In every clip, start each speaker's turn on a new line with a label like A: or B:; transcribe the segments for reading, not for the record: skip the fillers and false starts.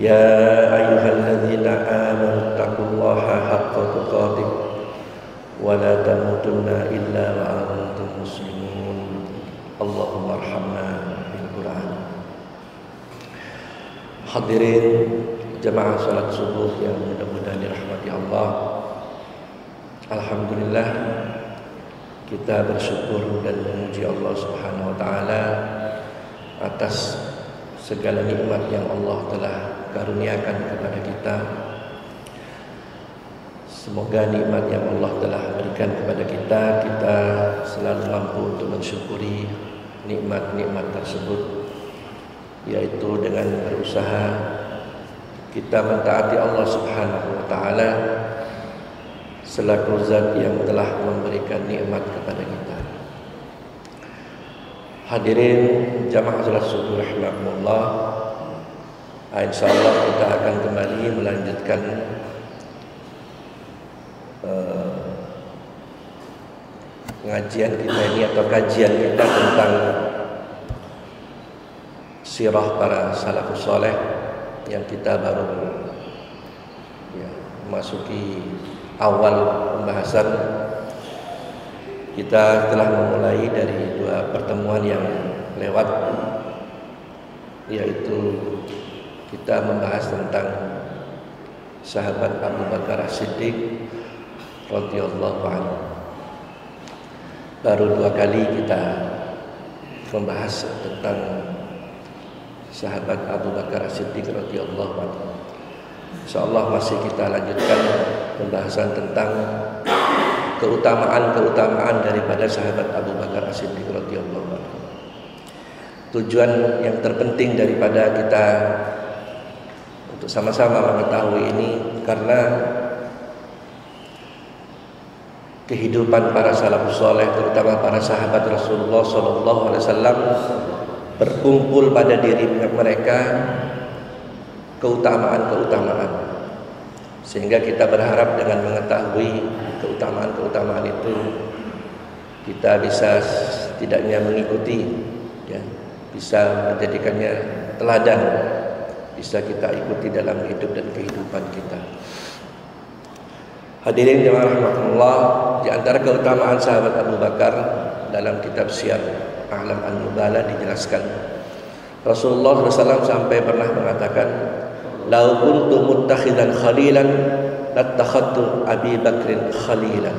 A: يا أيها الذين آمنوا اتقوا الله حق تقاته ولا تموتن إلا وأنتم مسلمون اللهم ارحمنا بالقرآن. Hadirin jemaah salat subuh yang mudah-mudahan dirahmati Allah. Alhamdulillah, kita bersyukur dan memuji Allah Subhanahu wa taala atas segala nikmat yang Allah telah karuniakan kepada kita. Semoga nikmat yang Allah telah berikan kepada kita selalu mampu untuk mensyukuri nikmat-nikmat tersebut, yaitu dengan berusaha kita mentaati Allah Subhanahu wa taala selaku zat yang telah memberikan nikmat kepada kita. Hadirin jamaah salat subuh rahimakumullah, insyaallah kita akan kembali melanjutkan pengajian kita ini atau kajian kita tentang sirah para salafus saleh yang kita baru memasuki awal pembahasan. Kita telah memulai dari dua pertemuan yang lewat, yaitu kita membahas tentang sahabat Abu Bakar As-Siddiq radhiyallahu anhu. Baru dua kali kita membahas tentang sahabat Abu Bakar As-Siddiq radhiyallahu anhu. Insyaallah masih kita lanjutkan pembahasan tentang keutamaan daripada sahabat Abu Bakar As-Siddiq radhiyallahu anhu. Tujuan yang terpenting daripada kita untuk sama-sama mengetahui ini karena kehidupan para salafus saleh, terutama para sahabat Rasulullah sallallahu alaihi wasallam, berkumpul pada diri mereka keutamaan-keutamaan, sehingga kita berharap dengan mengetahui keutamaan-keutamaan itu kita bisa setidaknya mengikuti, bisa menjadikannya teladan, bisa kita ikuti dalam hidup dan kehidupan kita. Hadirin jemaah rahimakumullah, di antara keutamaan sahabat Abu Bakar dalam kitab Syiar A'lam An-Nubala dijelaskan Rasulullah SAW sampai pernah mengatakan, "Lau kuntu muttakhidan khalilan lattakhadtu Abi Bakrin khalilan."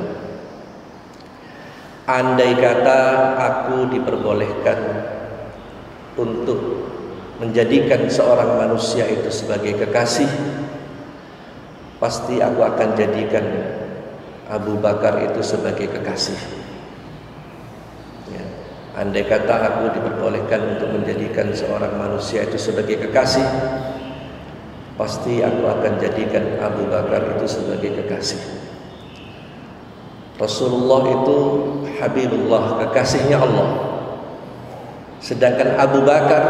A: Andai kata aku diperbolehkan untuk menjadikan seorang manusia itu sebagai kekasih, pasti aku akan jadikan Abu Bakar itu sebagai kekasih. Andai kata aku diperbolehkan untuk menjadikan seorang manusia itu sebagai kekasih, pasti aku akan jadikan Abu Bakar itu sebagai kekasih. Rasulullah itu Habibullah, kekasihnya Allah. Sedangkan Abu Bakar,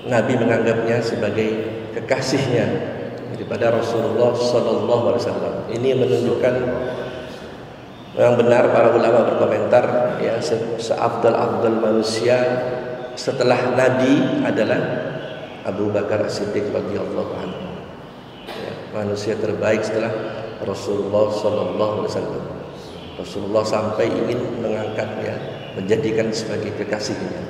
A: Nabi menganggapnya sebagai kekasihnya daripada Rasulullah sallallahu alaihi wasallam. Ini menunjukkan yang benar para ulama berkomentar, seafdal-afdal manusia setelah Nabi adalah Abu Bakar As-Siddiq radhiyallahu anhu. Manusia terbaik setelah Rasulullah sallallahu alaihi wasallam. Rasulullah sampai ingin mengangkatnya, menjadikan sebagai kekasihnya.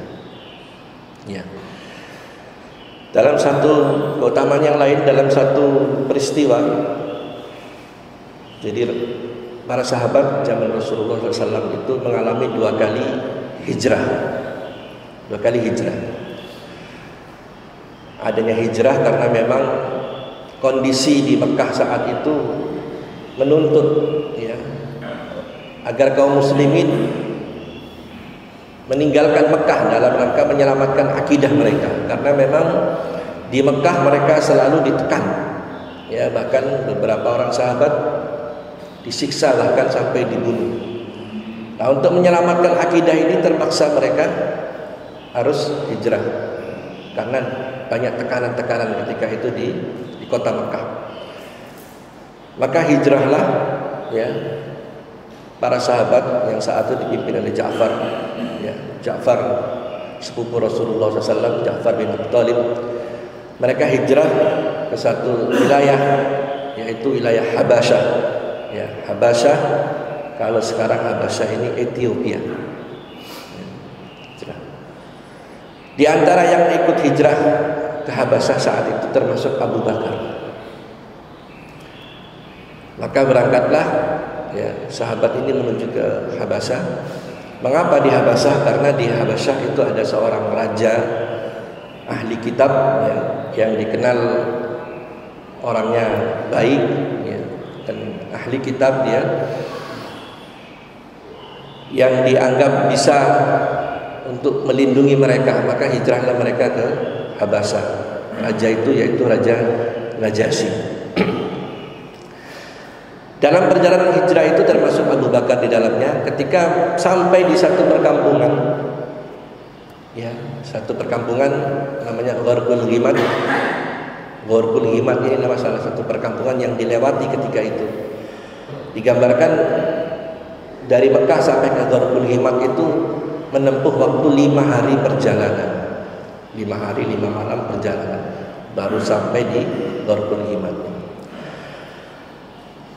A: Dalam satu keutamaan yang lain, dalam satu peristiwa, jadi para sahabat zaman Rasulullah SAW itu mengalami dua kali hijrah. Adanya hijrah karena memang kondisi di Mekah saat itu menuntut agar kaum muslimin meninggalkan Mekah dalam rangka menyelamatkan akidah mereka, karena memang di Mekah mereka selalu ditekan, bahkan beberapa orang sahabat disiksa bahkan sampai dibunuh. Nah, untuk menyelamatkan akidah ini terpaksa mereka harus hijrah karena banyak tekanan-tekanan ketika itu di kota Mekah. Maka hijrahlah para sahabat yang saat itu dipimpin oleh Ja'far, Ja'far sepupu Rasulullah SAW, Ja'far bin Abi Thalib, Mereka hijrah ke satu wilayah, yaitu wilayah Habasyah. Ya, Habasyah, kalau sekarang Habasyah ini Ethiopia. Di antara yang ikut hijrah ke Habasyah saat itu termasuk Abu Bakar. Maka berangkatlah sahabat ini menuju ke Habasyah. Mengapa di Habasyah? Karena di Habasyah itu ada seorang raja ahli kitab yang dikenal orangnya baik dan ahli kitab dia, yang dianggap bisa untuk melindungi mereka. Maka hijrahlah mereka ke Habasyah. Raja itu yaitu Raja Najasyi. Dalam perjalanan hijrah itu termasuk Abu Bakar di dalamnya. Ketika sampai di satu perkampungan, satu perkampungan namanya Gharqul Ghimat. Gharqul Ghimat ini nama salah satu perkampungan yang dilewati ketika itu. Digambarkan dari Mekah sampai ke Gharqul Ghimat itu menempuh waktu 5 hari perjalanan. 5 hari 5 malam perjalanan baru sampai di Gharqul Ghimat.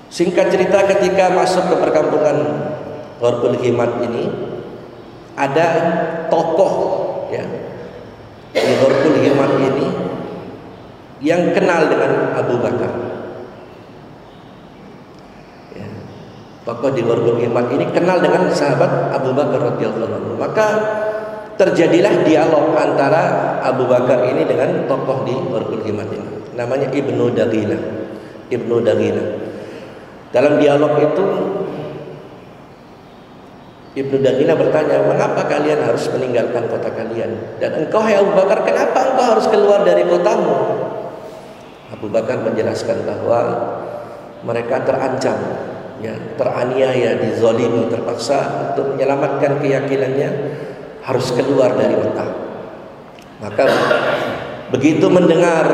A: Singkat cerita, ketika masuk ke perkampungan Gharqul Ghimat ini, ada tokoh di Gharqul Ghimat ini yang kenal dengan Abu Bakar. Tokoh di Gharqul Ghimat ini kenal dengan sahabat Abu Bakar radhiyallahu anhu. Maka terjadilah dialog antara Abu Bakar ini dengan tokoh di Gharqul Ghimat ini. Namanya Ibnu Daghina. Ibnu Daghina. Dalam dialog itu Ibnu Daghina bertanya, "Mengapa kalian harus meninggalkan kota kalian? Dan engkau, hai Abu Bakar, kenapa engkau harus keluar dari kotamu?" Abu Bakar menjelaskan bahwa mereka terancam, teraniaya, dizalimi, terpaksa untuk menyelamatkan keyakinannya harus keluar dari Mekah. Maka begitu mendengar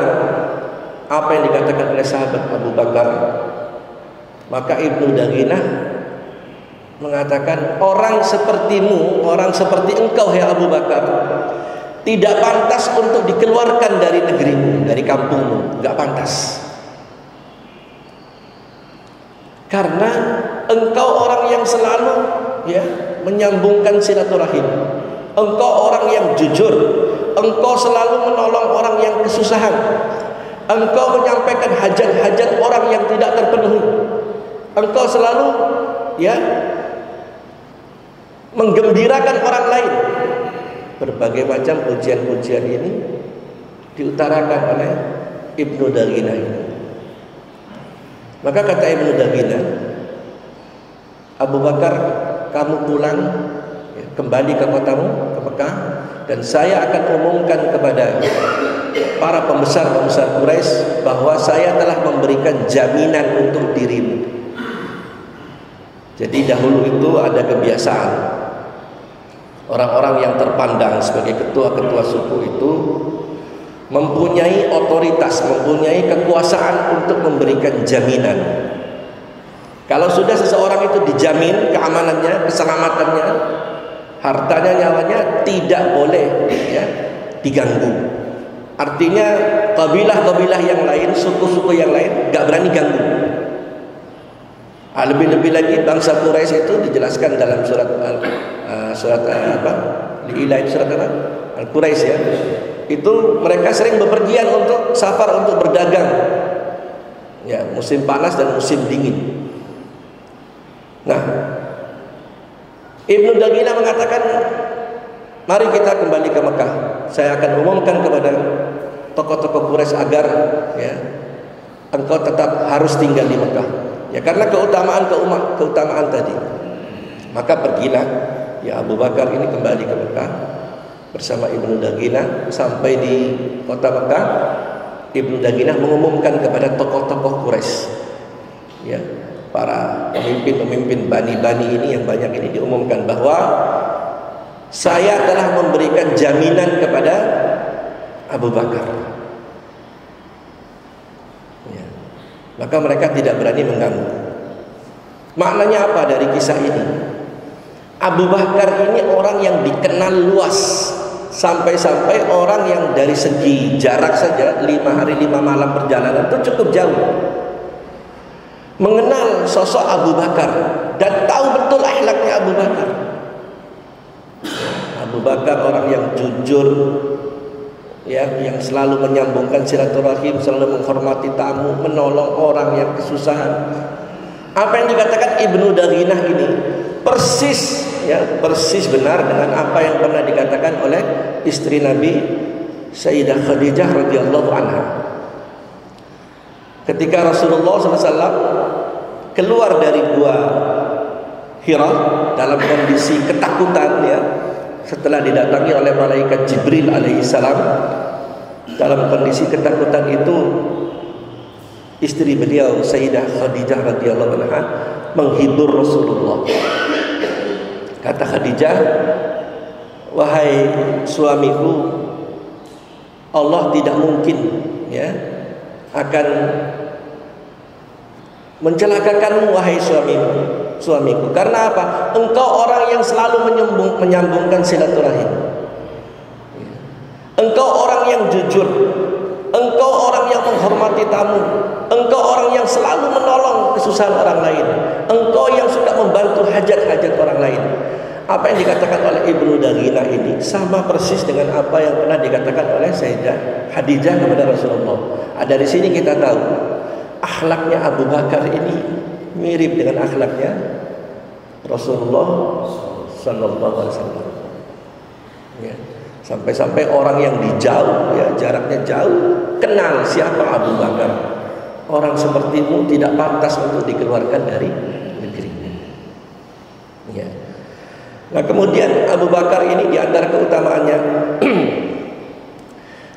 A: apa yang dikatakan oleh sahabat Abu Bakar, maka Ibnu Daghina mengatakan, orang sepertimu, orang seperti engkau ya Abu Bakar, tidak pantas untuk dikeluarkan dari negerimu, dari kampungmu, enggak pantas. Karena engkau orang yang selalu menyambungkan silaturahim. Engkau orang yang jujur. Engkau selalu menolong orang yang kesusahan. Engkau menyampaikan hajat-hajat orang yang tidak terpenuhi. Engkau selalu menggembirakan orang lain. Berbagai macam pujian-pujian ini diutarakan oleh Ibnu Daghina ini. Maka kata Ibnu Daghina, Abu Bakar, kamu pulang, kembali ke kotamu, ke Mekah, dan saya akan umumkan kepada para pembesar-pembesar Quraisy bahwa saya telah memberikan jaminan untuk dirimu. Jadi dahulu itu ada kebiasaan orang-orang yang terpandang sebagai ketua-ketua suku itu mempunyai otoritas, mempunyai kekuasaan untuk memberikan jaminan. Kalau sudah seseorang itu dijamin keamanannya, keselamatannya, hartanya, nyawanya tidak boleh diganggu. Artinya kabilah-kabilah yang lain, suku-suku yang lain gak berani ganggu. Lebih-lebih lagi bangsa Quraisy itu dijelaskan dalam surat Al-Quraisy Itu mereka sering bepergian untuk safar, untuk berdagang. Musim panas dan musim dingin. Nah, Ibnu Daghina mengatakan, mari kita kembali ke Mekah. Saya akan umumkan kepada tokoh-tokoh Quraisy agar engkau tetap harus tinggal di Mekah. Karena keutamaan tadi. Maka pergilah Abu Bakar ini kembali ke Mekah bersama Ibnu Daghina. Sampai di kota Mekah, Ibnu Daghina mengumumkan kepada tokoh-tokoh Quraisy, para pemimpin-pemimpin bani-bani ini yang banyak ini, diumumkan bahwa saya telah memberikan jaminan kepada Abu Bakar. Maka mereka tidak berani mengganggu. Maknanya apa dari kisah ini? Abu Bakar ini orang yang dikenal luas Sampai-sampai orang yang dari segi jarak saja 5 hari 5 malam perjalanan itu cukup jauh, mengenal sosok Abu Bakar dan tahu betul akhlaknya Abu Bakar. Abu Bakar orang yang jujur, ya, yang selalu menyambungkan silaturahim, selalu menghormati tamu, menolong orang yang kesusahan. Apa yang dikatakan Ibnu Daginah ini persis, ya, persis benar dengan apa yang pernah dikatakan oleh istri Nabi Sayyidah Khadijah radhiyallahu anha. Ketika Rasulullah SAW keluar dari gua Hira dalam kondisi ketakutan, ya, setelah didatangi oleh malaikat Jibril alaihissalam, dalam kondisi ketakutan itu istri beliau Sayyidah Khadijah radhiyallahu anha menghibur Rasulullah. Kata Khadijah, wahai suamiku, Allah tidak mungkin, ya, akan mencelakakanmu wahai suamiku. Karena apa? Engkau orang yang selalu menyambungkan silaturahim. Engkau orang yang jujur. Engkau orang yang menghormati tamu. Engkau orang yang selalu menolong kesusahan orang lain. Engkau yang suka membantu hajat-hajat orang lain. Apa yang dikatakan oleh Ibnu Daginah ini sama persis dengan apa yang pernah dikatakan oleh Sayyidah Khadijah kepada Rasulullah. Dari sini kita tahu akhlaknya Abu Bakar ini mirip dengan akhlaknya Rasulullah sallallahu alaihi wasallam. Ya. Sampai-sampai orang yang di jauh, ya, jaraknya jauh, kenal siapa Abu Bakar. Orang sepertimu tidak pantas untuk dikeluarkan dari negeri. Ya. Nah, kemudian Abu Bakar ini di antara keutamaannya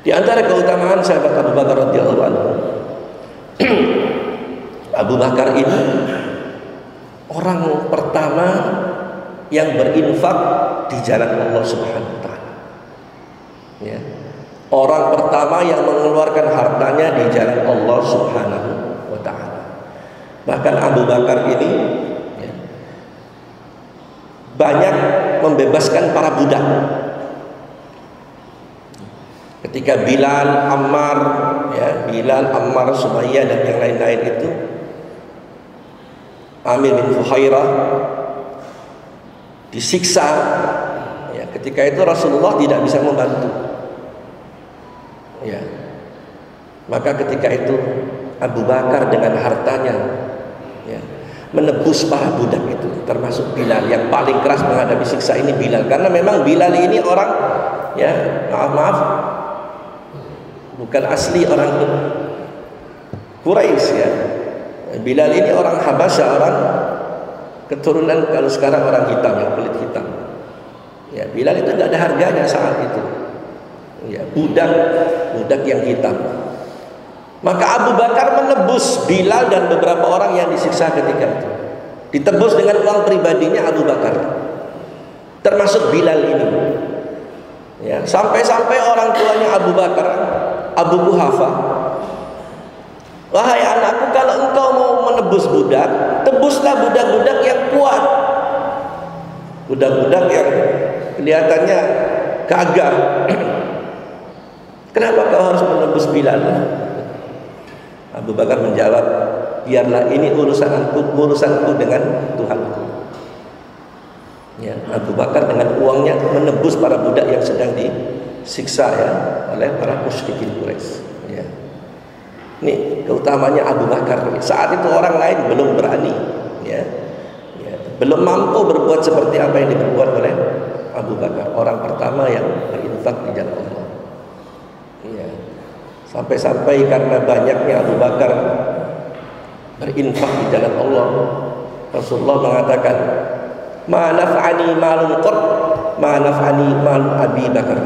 A: di antara keutamaan sahabat Abu Bakar radhiyallahu anhu, Abu Bakar ini orang pertama yang berinfak di jalan Allah Subhanahu wa taala. Ya. Orang pertama yang mengeluarkan hartanya di jalan Allah Subhanahu wa taala. Bahkan Abu Bakar ini, ya, banyak membebaskan para budak. Ketika Bilal, Ammar, ya, Bilal, Ammar, Sumayyah dan yang lain-lain itu, Amir bin Fuhairah disiksa, ya, ketika itu Rasulullah tidak bisa membantu. Ya. Maka ketika itu Abu Bakar dengan hartanya, ya, menebus para budak itu, termasuk Bilal. Yang paling keras menghadapi siksa ini Bilal, karena memang Bilal ini orang, ya, maaf, bukan asli orang Quraisy, ya. Bilal ini orang Habasyah, orang keturunan kalau sekarang orang hitam, yang kulit hitam. Ya, Bilal itu tidak ada harganya saat itu. Ya, budak yang hitam. Maka Abu Bakar menebus Bilal dan beberapa orang yang disiksa ketika itu. Ditebus dengan uang pribadinya Abu Bakar, termasuk Bilal ini. Ya, sampai-sampai orang tuanya Abu Bakar, Abu Quhafa, wahai anakku, kalau engkau mau menebus budak, tebuslah budak-budak yang kuat. Budak-budak yang kelihatannya gagah. Kenapa kau harus menebus Bilal? Abu Bakar menjawab, biarlah ini urusanku dengan Tuhanku. Ya, Abu Bakar dengan uangnya menebus para budak yang sedang disiksa, ya, oleh para musyrikin Quraisy. Ya. Ini keutamanya Abu Bakar. Saat itu orang lain belum berani, ya, ya, belum mampu berbuat seperti apa yang diperbuat oleh Abu Bakar, orang pertama yang berinfak di jalan Allah. Ya. Sampai-sampai karena banyaknya Abu Bakar berinfak di jalan Allah, Rasulullah mengatakan, ma naf'ani malun qat ma naf'ani mal Abi Bakar.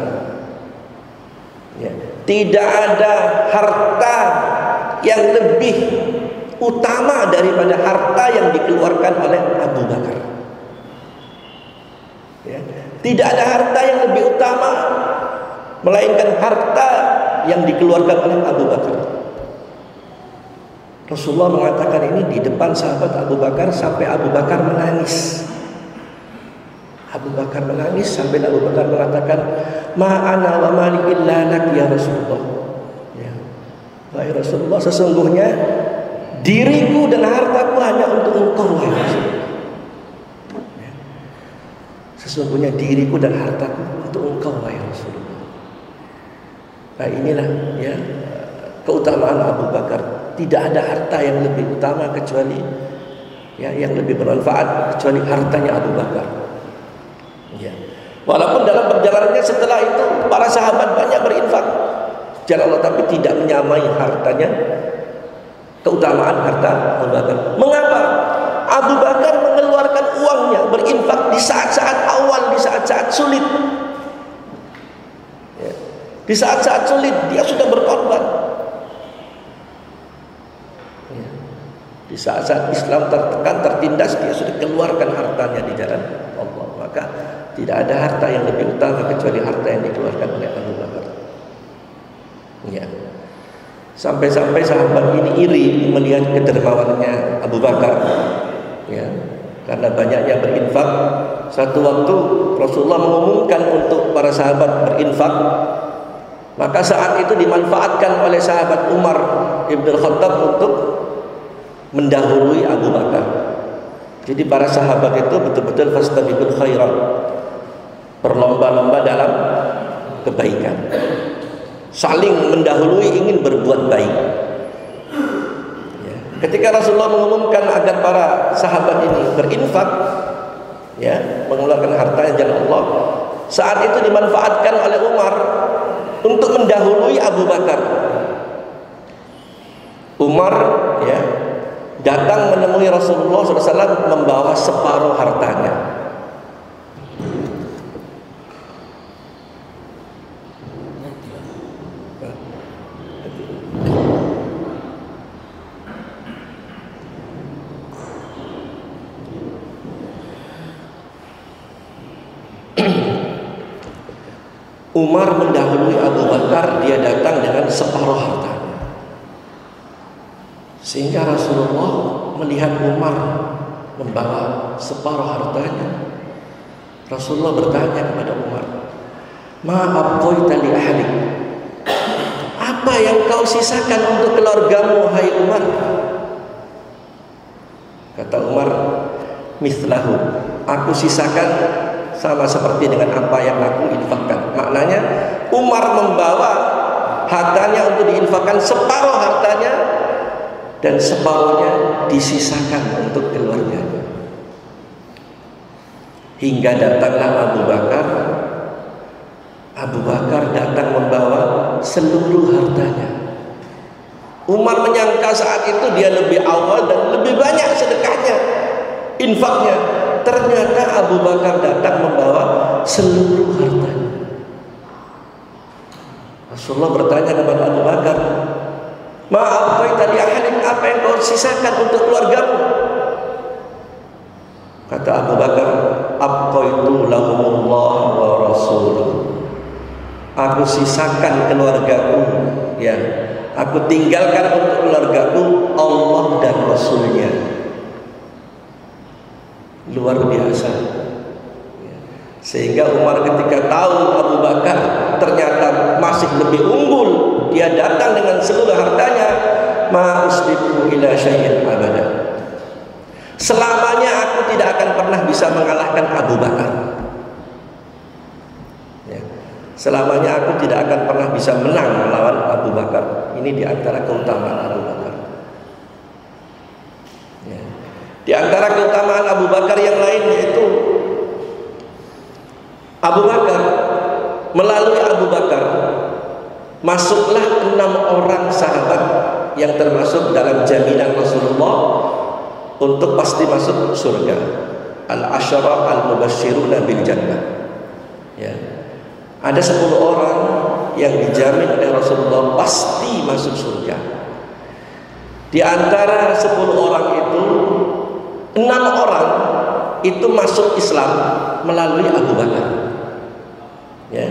A: Ya. Tidak ada harta yang lebih utama daripada harta yang dikeluarkan oleh Abu Bakar. Ya. Tidak ada harta yang lebih utama melainkan harta yang dikeluarkan oleh Abu Bakar. Rasulullah mengatakan ini di depan sahabat Abu Bakar sampai Abu Bakar menangis. Abu Bakar menangis sampai Abu Bakar mengatakan, "Ma ana wa mali illa lak ya Rasulullah." Ya. Wahai Rasulullah, sesungguhnya diriku dan hartaku hanya untuk engkau, wahai Rasulullah. Ya. Sesungguhnya diriku dan hartaku untuk engkau, wahai Rasulullah. Nah, inilah ya keutamaan Abu Bakar. Tidak ada harta yang lebih utama kecuali ya, yang lebih bermanfaat kecuali hartanya Abu Bakar. Ya. Walaupun dalam perjalanannya setelah itu para sahabat banyak berinfak jalan Allah, tapi tidak menyamai hartanya, keutamaan harta Abu Bakar. Mengapa? Abu Bakar mengeluarkan uangnya berinfak di saat-saat awal, di saat-saat sulit. Ya. Di saat-saat sulit dia sudah berkorban. Di saat-saat Islam tertekan, tertindas, dia sudah keluarkan hartanya di jalan Allah. Maka tidak ada harta yang lebih utama kecuali harta yang dikeluarkan oleh Abu Bakar. Ya. Sampai-sampai sahabat ini iri melihat kedermawanannya Abu Bakar. Ya. Karena banyaknya berinfak. Satu waktu Rasulullah mengumumkan untuk para sahabat berinfak. Maka saat itu dimanfaatkan oleh sahabat Umar Ibn Khattab untuk mendahului Abu Bakar. Jadi para sahabat itu betul-betul fastabiqul khairat, berlomba-lomba dalam kebaikan, saling mendahului, ingin berbuat baik. Ya. Ketika Rasulullah mengumumkan agar para sahabat ini berinfak, ya, mengeluarkan hartanya jalan Allah, saat itu dimanfaatkan oleh Umar untuk mendahului Abu Bakar. Umar, ya, datang menemui Rasulullah SAW membawa separuh hartanya. Umar mendahului Abu Bakar, dia datang dengan separuh hartanya. Sehingga Rasulullah melihat Umar membawa separuh hartanya. Rasulullah bertanya kepada Umar, "Ma abqaita li ahlik?" Apa yang kau sisakan untuk keluargamu, hai Umar? Kata Umar, "Mithlahu." Aku sisakan sama seperti dengan apa yang aku infakkan. Maknanya Umar membawa hartanya untuk diinfakkan, separuh hartanya, dan separuhnya disisakan untuk keluarganya. Hingga datanglah Abu Bakar. Abu Bakar datang membawa seluruh hartanya. Umar menyangka saat itu dia lebih awal dan lebih banyak sedekahnya, infaknya. Ternyata Abu Bakar datang membawa seluruh hartanya. Rasulullah bertanya kepada Abu Bakar, "Maaf, tadi apa yang kau sisakan untuk keluargamu?" Kata Abu Bakar, "Abqaitu lahumullah wa rasuluh." Aku sisakan keluargaku, ya. Aku tinggalkan untuk keluargaku Allah dan Rasulnya. Luar biasa. Sehingga Umar ketika tahu Abu Bakar ternyata masih lebih unggul, dia datang dengan seluruh hartanya. Ma usbiku ila syai'in abada. Selamanya aku tidak akan pernah bisa mengalahkan Abu Bakar. Ya. Selamanya aku tidak akan pernah bisa menang melawan Abu Bakar. Ini diantara keutamaan Abu Bakar. Ya. Di antara keutamaan Abu Bakar yang lain yaitu Abu Bakar, melalui Abu Bakar masuklah 6 orang sahabat yang termasuk dalam jaminan Rasulullah untuk pasti masuk surga. Al-Asyara al-Mubashshiruna bil Jannah. Ya. Ada 10 orang yang dijamin oleh Rasulullah pasti masuk surga. Di antara 10 orang itu 6 orang itu masuk Islam melalui Abu Bakar. Ya.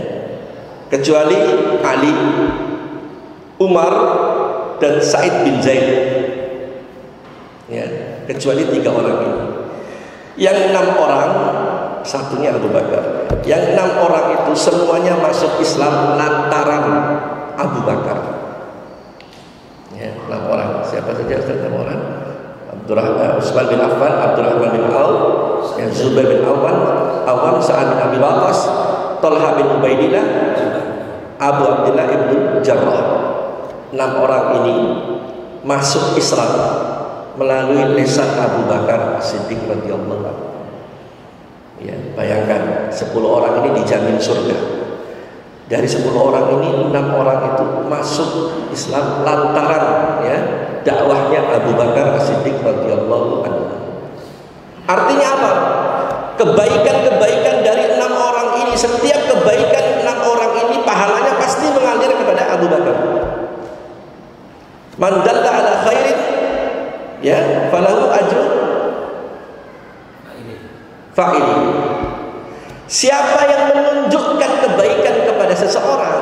A: Kecuali Ali, Umar, dan Sa'id bin Zaid. Ya, kecuali 3 orang ini. Yang 6 orang satunya Abu Bakar. Yang 6 orang itu semuanya masuk Islam lantaran Abu Bakar. Ya, 6 orang. Siapa saja 6 orang? Abdurrahman, Utsman bin Affan, Abdurrahman bin Auf, ya, Zubair bin Awam, Sa'ad bin Abi Waqqas, Talha bin Ubaidillah, Abu Abdullah ibn Jarrah. 6 orang ini masuk Islam melalui lisan Abu Bakar Siddiq radhiyallahu anhu. Ya, bayangkan 10 orang ini dijamin surga. Dari 10 orang ini 6 orang itu masuk Islam lantaran ya dakwahnya Abu Bakar Siddiq radhiyallahu anhu. Artinya apa? Kebaikan-kebaikan dari 6 orang ini, setiap kebaikan 6 orang ini pahalanya pasti mengalir kepada Abu Bakar. Man dalla ala khairin ya falahu ajru fa'ili. Siapa yang menunjukkan kebaikan kepada seseorang,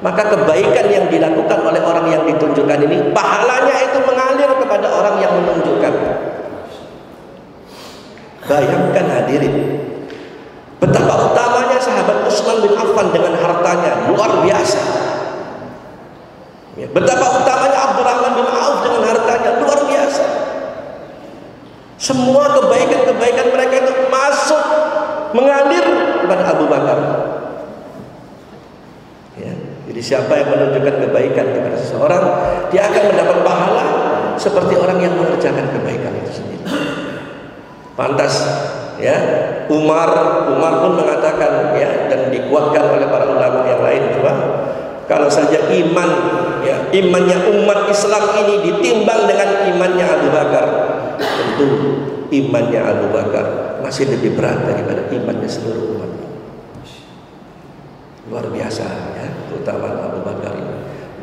A: maka kebaikan yang dilakukan oleh orang yang ditunjukkan ini pahalanya itu mengalir kepada orang yang menunjukkan. Bayangkan hadirin, betapa utamanya sahabat Utsman bin Affan dengan hartanya, luar biasa. Betapa utamanya Abdurrahman bin Auf dengan hartanya, luar biasa. Semua kebaikan-kebaikan mereka itu masuk mengalir kepada Abu Bakar. Ya, jadi siapa yang menunjukkan kebaikan kepada seseorang, dia akan mendapat pahala seperti orang yang mengerjakan kebaikan itu sendiri. Pantas ya, Umar pun mengatakan ya, dan dikuatkan oleh para ulama yang lain juga, kalau saja imannya umat Islam ini ditimbang dengan imannya Abu Bakar, tentu imannya Abu Bakar masih lebih berat daripada imannya seluruh umat ini. Luar biasa ya keutamaan Abu Bakar ini.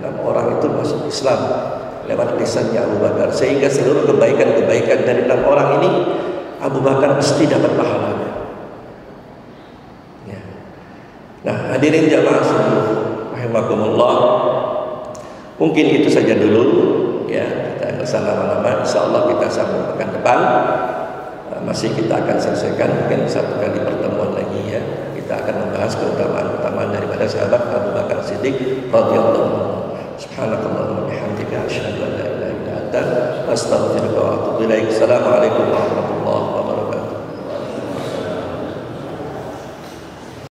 A: 6 orang itu masuk Islam lewat lisannya Abu Bakar, sehingga seluruh kebaikan-kebaikan dari 6 orang ini Abu Bakar mesti dapat pahalanya. Ya. Nah, hadirin jamaah sekalian rahimakumullah, mungkin itu saja dulu ya, kita nggak usah lama-lama. Insyaallah kita sambung pekan depan, masih kita akan selesaikan mungkin 1 kali pertemuan lagi ya. Kita akan membahas keutamaan-keutamaan daripada sahabat Abu Bakar Siddiq radhiyallahu anhu. Subhanakallahumma wa bihamdika asyhadu an la ilaha illa anta astaghfiruka wa atubu ilaik. Assalamualaikum warahmatullahi wabarakatuh.